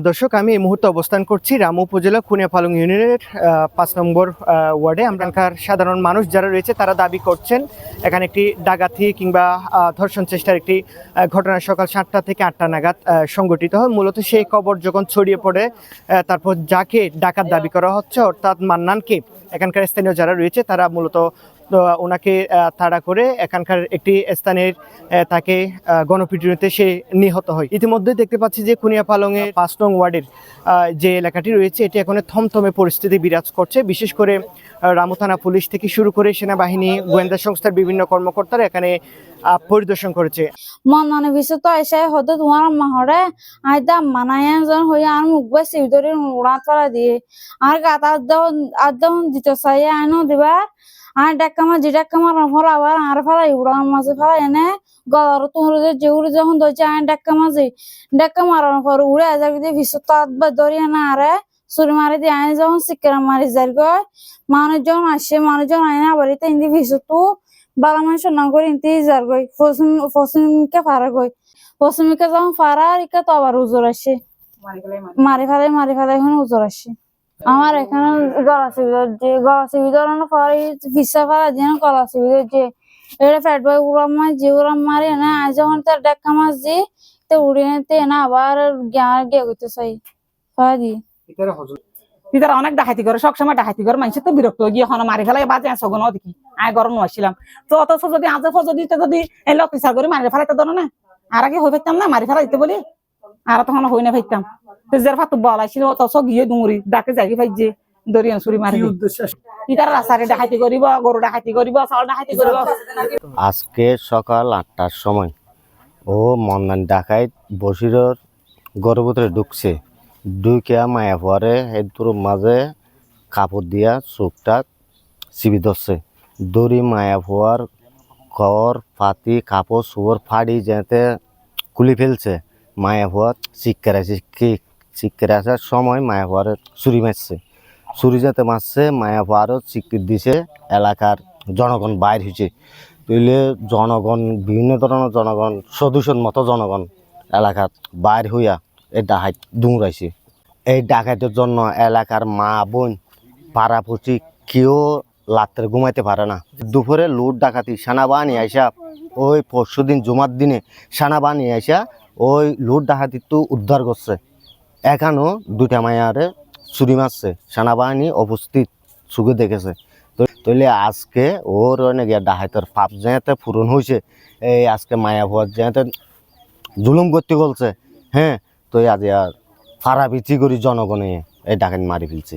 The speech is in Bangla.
দর্শক, আমি এই মুহূর্তে অবস্থান করছি রামু উপজেলা খুনিয়াপালং ইউনিয়নের ৫ নম্বর ওয়ার্ডে। এখানকার সাধারণ মানুষ যারা রয়েছে তারা দাবি করছেন এখানে একটি ডাকাতি কিংবা ধর্ষণ চেষ্টার একটি ঘটনা সকাল ৭টা থেকে ৮টা নাগাদ সংঘটিত হয়। মূলত সেই খবর যখন ছড়িয়ে পড়ে, তারপর যাকে ডাকাত দাবি করা হচ্ছে অর্থাৎ মান্নানকে এখানকার স্থানীয় যারা রয়েছে তারা মূলত ওনাকে তাড়া করে এখানকার একটি স্থানের তাকে গণপিটুনিতে সে নিহত হয়। ইতিমধ্যে দেখতে পাচ্ছি যে খুনিয়াপালংয়ের ৫ নং ওয়ার্ডের যে এলাকাটি রয়েছে এটি এখন থমথমে পরিস্থিতি বিরাজ করছে। বিশেষ করে রামু থানা পুলিশ থেকে শুরু করে সেনাবাহিনী, গোয়েন্দা সংস্থার বিভিন্ন কর্মকর্তারা এখানে পরিদর্শন করেছে। মনে বিশেষ তো এসে হয়তো তোমার মাহরে আইদা মানায় জন হয়ে আর মুখ বেশি ধরে উড়া তোলা দিয়ে আর গাত আদম দিতে চাই আইনো দিবা আর ডাক্কামা যে ডাক্কামার ফল আবার আর ফেলা উড়া মাঝে ফেলা এনে গলার তোমরা যে উড়ে যখন ধরছে আইন ডাক্কা মাঝে ডাক্কা মারার পর উড়ে যাবি দিয়ে ভীষণ তো আদবা ধরিয়ে না আরে ছুরি মারি দিয়ে আইন যখন শিক্ষা মারি যার গয় মানুষজন আসে, মানুষজন আইনা বাড়িতে ইন্দি ভীষণ তো বালা মানুষ না করে ইন্তি যার গই পশ্চিমকে ফারা গই পশ্চিমকে যখন ফারা আর ইকা তো আবার উজোর আসে মারি ফেলে এখন উজোর আসে। আমার এখানে গলাচি ধরনের পরে ভিসা ফারা যেন গলাচি যে এটা ফ্যাট বয় উড়াম যে উড়াম মারি না আজ যখন তার ডাক্কা মাছ যে তো উড়ে নিতে না আবার গিয়া করতে চাই ফারা দিয়ে তারা অনেক ডাকাতি করে, সবসময় ডাকাতি করে, মানুষের তো বিরক্ত গিয়ে এখন মারি ফেলাই বাজে সগন দেখি আয় গরম আসছিলাম তো অথচ যদি আজ যদি এই লোক বিচার করে মারি ফেলাইতে ধরো না আর আগে হয়ে ফেলতাম না মারি ফেলা দিতে বলি আর তখন হই না ফেলতাম যার ফাতু বল আসছিল অথচ গিয়ে ডুমুরি ডাকে যাই ফাইজে দরিয়ান ছুরি মারি তারা রাস্তায় ডাকাতি করিব, গরু ডাকাতি করিব, চাউল ডাকাতি করিব। আজকে সকাল ৮টার সময় ও মন্দান ডাকাইত বসিরর গরুর ভিতরে ঢুকছে, ঢুকিয়া মায়া পরে এই তোর মাঝে কাপড় দিয়া চোখটা চিবি ধরছে, দড়ি মায়া পোয়ার ঘর পাতি কাপড় চোপড় ফাড়ি যেতে খুলি ফেলছে। মায়া পোয়ার চিক্কের আসার সময় মায়া পোয়ারের চুরি মারছে, চুরি যাতে মারছে মায়া পোয়ারও চিক্কির দিছে। এলাকার জনগণ বাইর হয়েছে, তুইলে জনগণ বিভিন্ন ধরনের জনগণ সদস্যর মতো জনগণ এলাকার বাইর হইয়া এই ডাকাত দৌড়াইছে। এই ডাকাতের জন্য এলাকার মা বোন পাড়াপড়শি কেউ রাত্রে ঘুমাইতে পারে না। দুপুরে লুট ডাকাতি সেনাবাহিনী আইসা ওই পরশুদিন জুমার দিনে সেনাবাহিনী আইসা ওই লুট ডাকাতি তো উদ্ধার করছে। এখানেও দুটা মায়ারে চুরি মারছে, সেনাবাহিনী উপস্থিত চুকে দেখেছে। তাইলে আজকে ওর গিয়া ডাকাতের পাপ যেতে পূরণ হয়েছে। এই আজকে মায়া ভুয়ার যেতে জুলুম করতে বলছে, হ্যাঁ তো আজ আর ফাড়া বিচি করি জনগণে এই ডাকাত মারি ফেলছে।